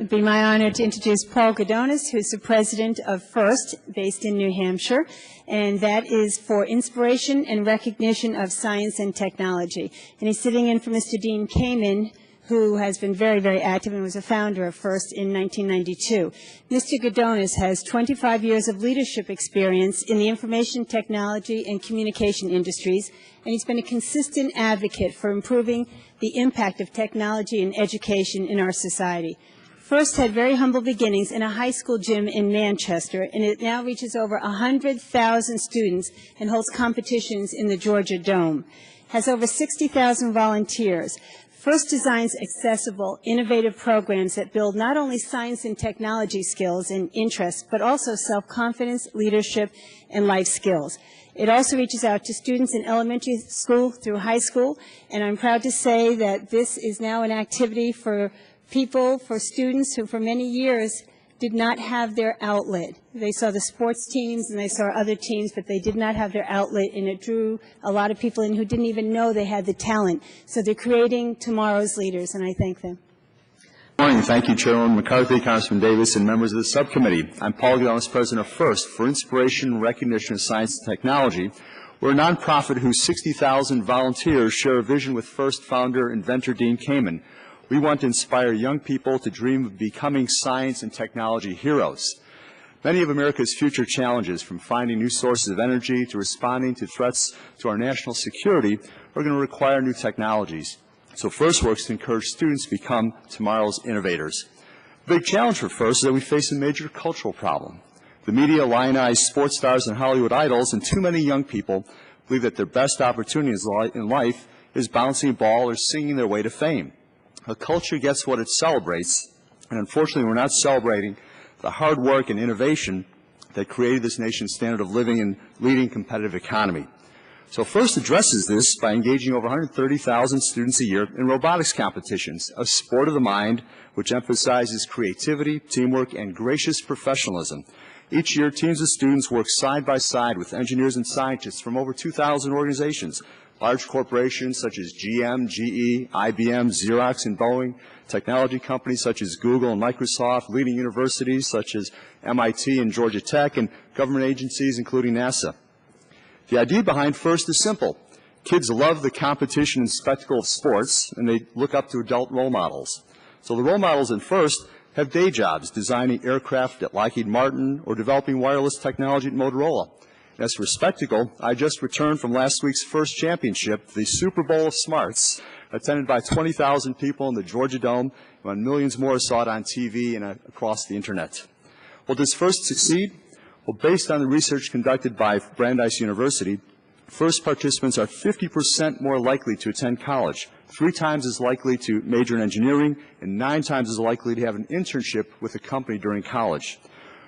would be my honor to introduce Paul Gudonis, who's the president of FIRST, based in New Hampshire, and that is for inspiration and recognition of science and technology. And he's sitting in for Mr. Dean Kamen, who has been very, very active and was a founder of FIRST in 1992. Mr. Gudonis has 25 years of leadership experience in the information technology and communication industries, and he's been a consistent advocate for improving the impact of technology and education in our society. FIRST had very humble beginnings in a high school gym in Manchester, and it now reaches over 100,000 students and holds competitions in the Georgia Dome. Has over 60,000 volunteers. FIRST designs accessible, innovative programs that build not only science and technology skills and interests, but also self-confidence, leadership, and life skills. It also reaches out to students in elementary school through high school, and I'm proud to say that this is now an activity for people, for students who for many years did not have their outlet. They saw the sports teams and they saw other teams, but they did not have their outlet, and it drew a lot of people in who didn't even know they had the talent. So they're creating tomorrow's leaders, and I thank them. Good morning. Thank you, Chairwoman McCarthy, Congressman Davis, and members of the subcommittee. I'm Paul Gudonis, president of FIRST, for Inspiration and Recognition of Science and Technology. We're a nonprofit whose 60,000 volunteers share a vision with FIRST founder, inventor Dean Kamen. We want to inspire young people to dream of becoming science and technology heroes. Many of America's future challenges, from finding new sources of energy to responding to threats to our national security, are going to require new technologies. So FIRST works to encourage students to become tomorrow's innovators. The big challenge for FIRST is that we face a major cultural problem. The media lionize sports stars and Hollywood idols, and too many young people believe that their best opportunities in life is bouncing a ball or singing their way to fame. A culture gets what it celebrates, and unfortunately we're not celebrating the hard work and innovation that created this nation's standard of living and leading competitive economy. So FIRST addresses this by engaging over 130,000 students a year in robotics competitions, a sport of the mind which emphasizes creativity, teamwork, and gracious professionalism. Each year, teams of students work side by side with engineers and scientists from over 2,000 organizations. Large corporations such as GM, GE, IBM, Xerox, and Boeing, technology companies such as Google and Microsoft, leading universities such as MIT and Georgia Tech, and government agencies including NASA. The idea behind FIRST is simple. Kids love the competition and spectacle of sports, and they look up to adult role models. So the role models in FIRST have day jobs designing aircraft at Lockheed Martin or developing wireless technology at Motorola. As for spectacle, I just returned from last week's FIRST championship, the Super Bowl of Smarts, attended by 20,000 people in the Georgia Dome, and millions more saw it on TV and across the Internet. Well, does FIRST succeed? Well, based on the research conducted by Brandeis University, FIRST participants are 50% more likely to attend college, 3 times as likely to major in engineering, and 9 times as likely to have an internship with a company during college.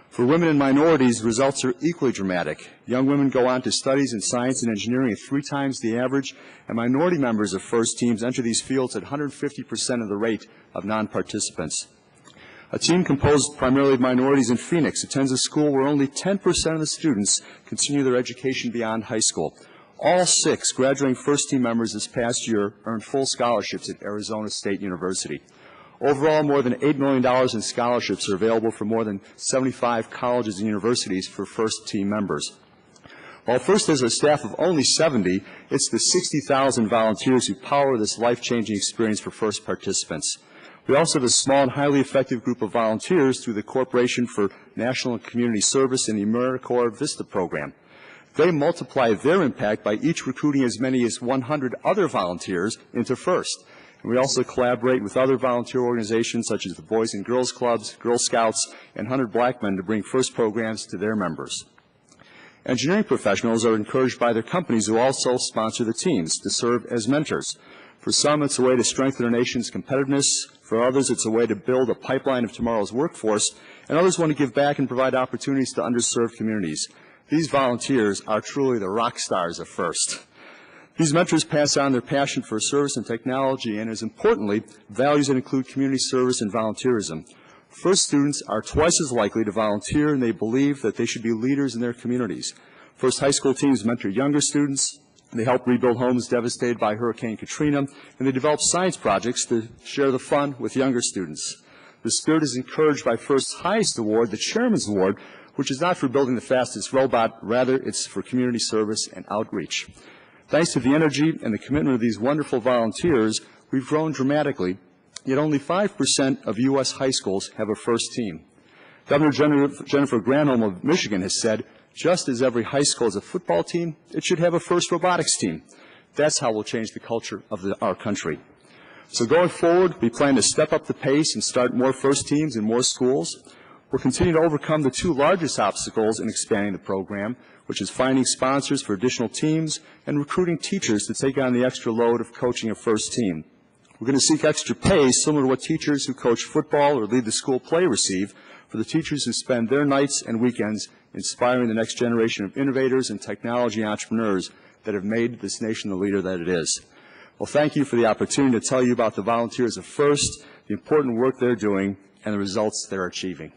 For women and minorities, results are equally dramatic. Young women go on to studies in science and engineering at 3 times the average, and minority members of FIRST teams enter these fields at 150% of the rate of non-participants. A team composed primarily of minorities in Phoenix attends a school where only 10% of the students continue their education beyond high school. All 6 graduating FIRST team members this past year earned full scholarships at Arizona State University. Overall, more than $8 million in scholarships are available for more than 75 colleges and universities for FIRST team members. While FIRST has a staff of only 70, it's the 60,000 volunteers who power this life-changing experience for FIRST participants. We also have a small and highly effective group of volunteers through the Corporation for National and Community Service and the AmeriCorps VISTA program. They multiply their impact by each recruiting as many as 100 other volunteers into FIRST. And we also collaborate with other volunteer organizations such as the Boys and Girls Clubs, Girl Scouts, and 100 Black Men to bring FIRST programs to their members. Engineering professionals are encouraged by their companies who also sponsor the teams to serve as mentors. For some, it's a way to strengthen our nation's competitiveness. For others, it's a way to build a pipeline of tomorrow's workforce. And others want to give back and provide opportunities to underserved communities. These volunteers are truly the rock stars of FIRST. These mentors pass on their passion for service and technology and, as importantly, values that include community service and volunteerism. FIRST students are twice as likely to volunteer, and they believe that they should be leaders in their communities. FIRST high school teams mentor younger students. They help rebuild homes devastated by Hurricane Katrina, and they develop science projects to share the fun with younger students. The spirit is encouraged by FIRST's highest award, the Chairman's Award, which is not for building the fastest robot, rather it's for community service and outreach. Thanks to the energy and the commitment of these wonderful volunteers, we've grown dramatically, yet only 5% of U.S. high schools have a FIRST team. Governor Jennifer Granholm of Michigan has said, just as every high school has a football team, it should have a FIRST robotics team. That's how we'll change the culture of our country. So going forward, we plan to step up the pace and start more FIRST teams in more schools. We'll continue to overcome the two largest obstacles in expanding the program, which is finding sponsors for additional teams and recruiting teachers to take on the extra load of coaching a FIRST team. We're going to seek extra pay similar to what teachers who coach football or lead the school play receive for the teachers who spend their nights and weekends inspiring the next generation of innovators and technology entrepreneurs that have made this nation the leader that it is. Well, thank you for the opportunity to tell you about the volunteers of FIRST, the important work they're doing, and the results they're achieving.